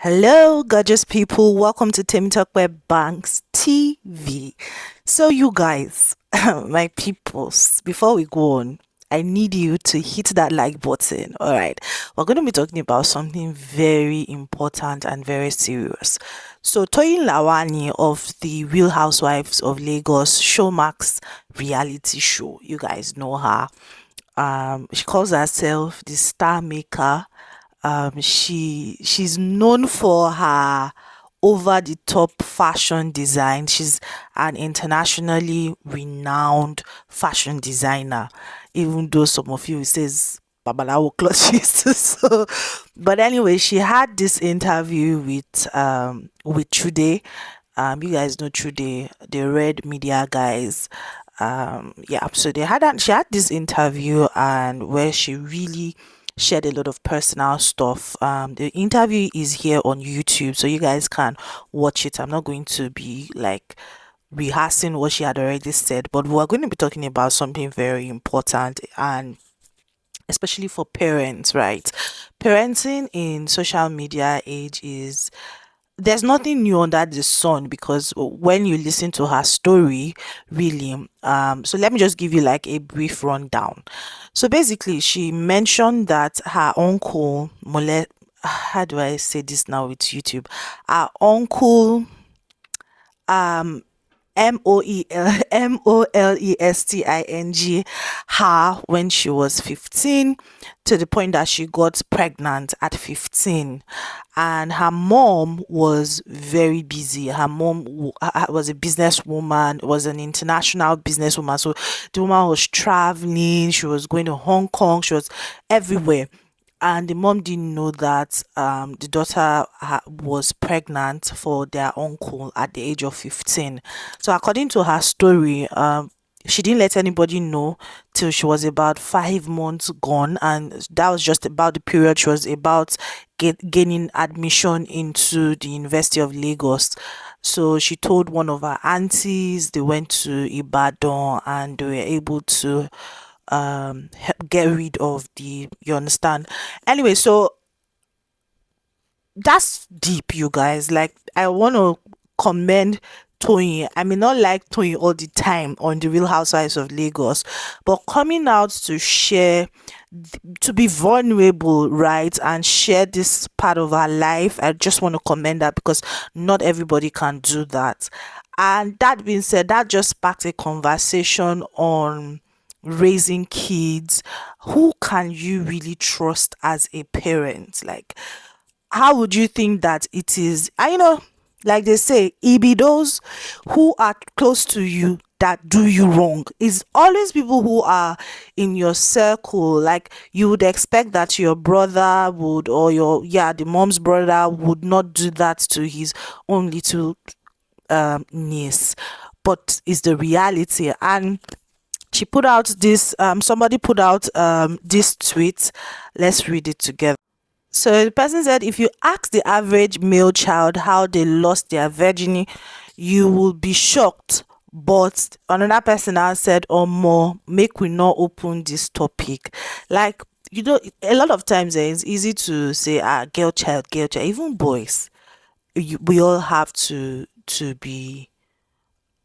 Hello, gorgeous people. Welcome to Tim Talk Web Banks TV. So, you guys, my peoples, before we go on, I need you to hit that like button. All right, we're going to be talking about something very important and very serious. So, Toyin Lawani of the Real Housewives of Lagos Showmax reality show, you guys know her. She calls herself the star maker. She's known for her over the top fashion design. She's an internationally renowned fashion designer, even though some of you says babalawo clutches. So, but anyway, she had this interview with Trude. You guys know Trude, the Red Media guys. Yeah, so she had this interview, and where she really shared a lot of personal stuff. The interview is here on YouTube, so you guys can watch it. I'm not going to be like rehearsing what she had already said, but we're going to be talking about something very important, and especially for parents, right? Parenting in social media age is, there's nothing new under the sun, because when you listen to her story, really, so let me just give you like a brief rundown. So basically, she mentioned that her uncle how do I say this now with YouTube? Her uncle um molesting her when she was 15, to the point that she got pregnant at 15. And her mom was very busy. Her mom was a businesswoman, was an international businesswoman. So the woman was traveling, she was going to Hong Kong, she was everywhere. And the mom didn't know that the daughter was pregnant for their uncle at the age of 15. So according to her story, she didn't let anybody know till she was about 5 months gone, and that was just about the period she was about gaining admission into the University of Lagos. So she told one of her aunties. They went to Ibadan and they were able to get rid of you understand. Anyway, so that's deep, you guys. Like, I want to commend Toyin. I may not like Toyin all the time on the Real Housewives of Lagos, but coming out to share, to be vulnerable, right, and share this part of her life, I just want to commend that, because not everybody can do that. And that being said, that just sparked a conversation on raising kids. Who can you really trust as a parent? Like, how would you think that it is? I know, like they say, it be those who are close to you that do you wrong. It's always people who are in your circle. Like, you would expect that your brother would, or the mom's brother would not do that to his own little niece, but it's the reality. And she put out this somebody put out this tweet. Let's read it together. So the person said, if you ask the average male child how they lost their virginity, you will be shocked. But another person now said, or more, make we not open this topic. Like, a lot of times it's easy to say, girl child, even boys, we all have to be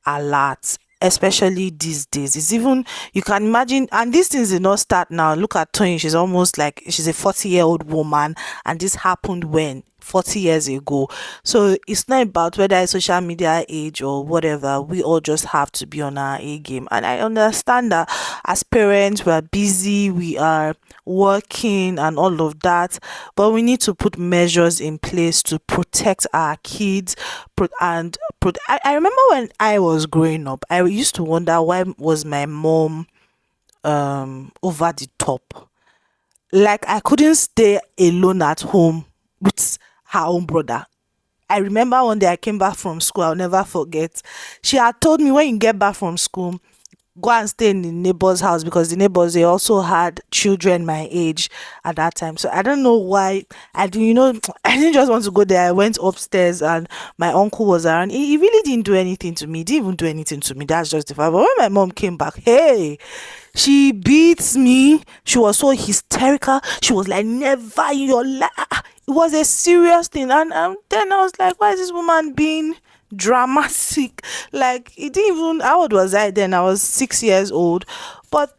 alert, especially these days. It's even, you can imagine, and these things did not start now. Look at Toyin, she's almost like, she's a 40-year-old woman, and this happened when 40 years ago. So it's not about whether it's social media age or whatever. We all just have to be on our A game. And I understand that as parents, we're busy, we are working and all of that, but we need to put measures in place to protect our kids. I remember when I was growing up, I used to wonder, why was my mom over the top? Like, I couldn't stay alone at home with her own brother. I remember one day I came back from school, I'll never forget. She had told me, when you get back from school, go and stay in the neighbor's house, because the neighbors, they also had children my age at that time. So I don't know why I do, I didn't just want to go there. I went upstairs and my uncle was around. He really didn't do anything to me. He didn't even do anything to me. That's just the fact. But when my mom came back, hey, She beats me. She was so hysterical. She was like, never in your life. It was a serious thing. And then I was like, why is this woman being dramatic? Like, it didn't even, how old was I then? I was 6 years old. But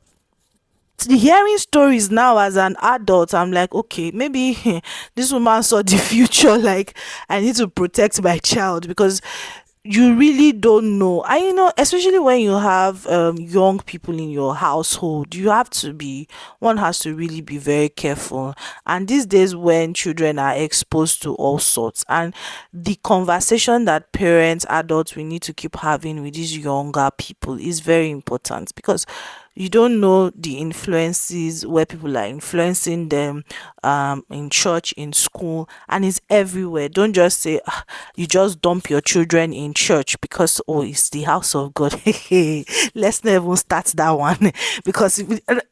hearing stories now as an adult, I'm like, okay, maybe this woman saw the future. Like, I need to protect my child, because you really don't know. And especially when you have young people in your household, you have to be one has to really be very careful. And these days, when children are exposed to all sorts, and the conversation that parents, adults, we need to keep having with these younger people is very important, because you don't know the influences where people are influencing them, in church, in school, and it's everywhere. Don't just say, you just dump your children in church because, oh, it's the house of God. Let's not even start that one. Because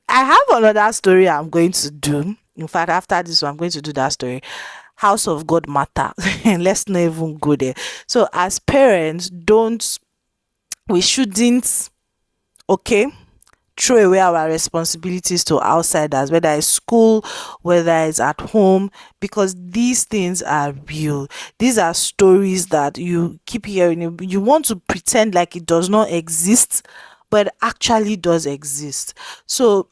I have another story I'm going to do. In fact, after this one, I'm going to do that story. House of God matter. Let's not even go there. So as parents, don't we shouldn't, okay, throw away our responsibilities to outsiders, whether it's school, whether it's at home, because these things are real. These are stories that you keep hearing. You want to pretend like it does not exist, but it actually does exist. So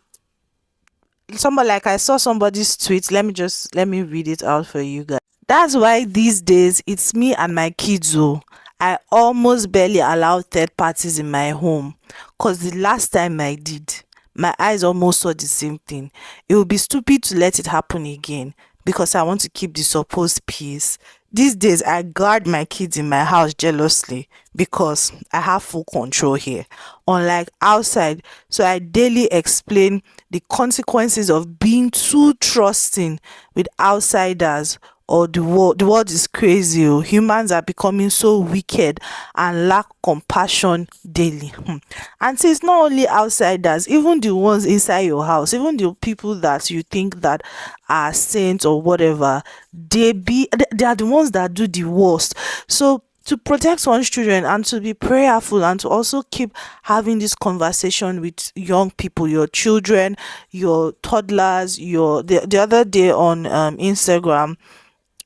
somebody, like, I saw somebody's tweet. Let me read it out for you guys. That's why these days it's me and my kids. Oh, I almost barely allow third parties in my home, because the last time I did, my eyes almost saw the same thing. It would be stupid to let it happen again, because I want to keep the supposed peace. These days, I guard my kids in my house jealously, because I have full control here, unlike outside. So I daily explain the consequences of being too trusting with outsiders, or the world. The world is crazy. Oh. Humans are becoming so wicked and lack compassion daily. And so it's not only outsiders, even the ones inside your house, even the people that you think that are saints or whatever, they are the ones that do the worst. So to protect one's children, and to be prayerful, and to also keep having this conversation with young people, your children, your toddlers, the other day on Instagram,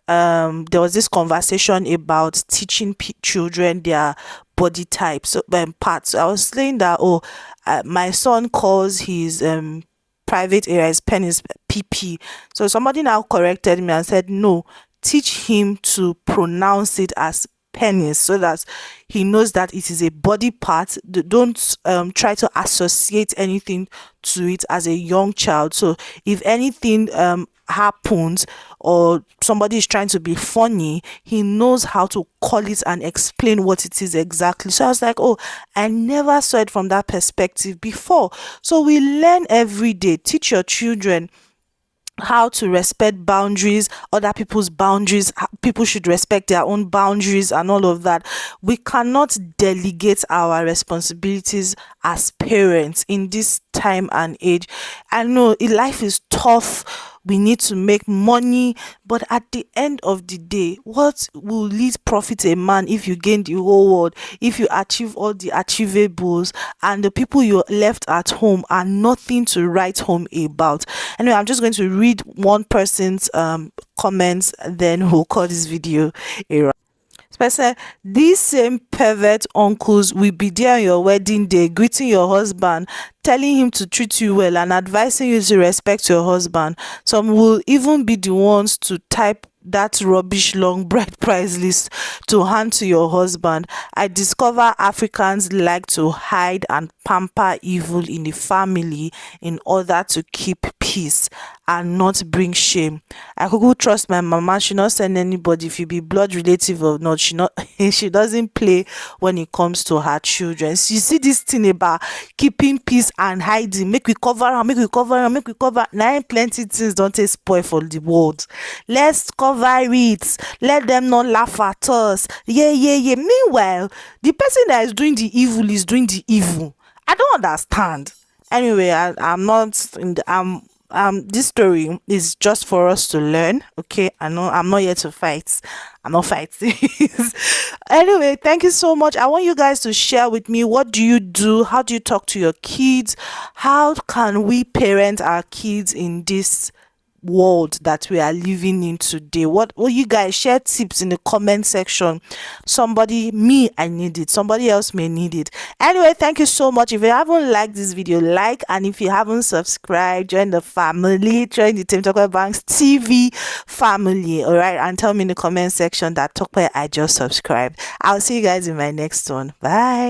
there was this conversation about teaching children their body types, so parts. So I was saying that, oh, my son calls his private area, his penis, pp. So somebody now corrected me and said, no, teach him to pronounce it as penis, so that he knows that it is a body part. Don't try to associate anything to it as a young child. So if anything happens, or somebody is trying to be funny, he knows how to call it and explain what it is exactly. So I was like, oh, I never saw it from that perspective before. So we learn every day. Teach your children how to respect boundaries, other people's boundaries. People should respect their own boundaries and all of that. We cannot delegate our responsibilities as parents in this time and age. I know life is tough. We need to make money, but at the end of the day, what will lead profit a man if you gain the whole world, if you achieve all the achievables, and the people you left at home are nothing to write home about? Anyway, I'm just going to read one person's comments, then we'll call this video a wrap. Person, these same pervert uncles will be there on your wedding day, greeting your husband, telling him to treat you well, and advising you to respect your husband. Some will even be the ones to type that rubbish long bride price list to hand to your husband. I discover Africans like to hide and pamper evil in the family in order to keep peace and not bring shame. I could trust my mama. She not send anybody. If you be blood relative or not, she doesn't play when it comes to her children. So you see this thing about keeping peace and hiding. Make we cover her, make we cover her, make we cover. Now plenty things don't take spoil for the world. Let's cover it. Let them not laugh at us. Yeah, yeah, yeah. Meanwhile, the person that is doing the evil is doing the evil. I don't understand. Anyway, I'm not in the, this story is just for us to learn. Okay, I know I'm not here to fight. I'm not fighting. Anyway, thank you so much. I want you guys to share with me, what do you do? How do you talk to your kids? How can we parent our kids in this world that we are living in today? What will you guys share tips in the comment section? I need it, somebody else may need it. Anyway, thank you so much. If you haven't liked this video, like, and if you haven't subscribed, join the family, join the Team Talk Banks TV family. All right, and tell me in the comment section that Talk I just subscribed. I'll see you guys in my next one. Bye.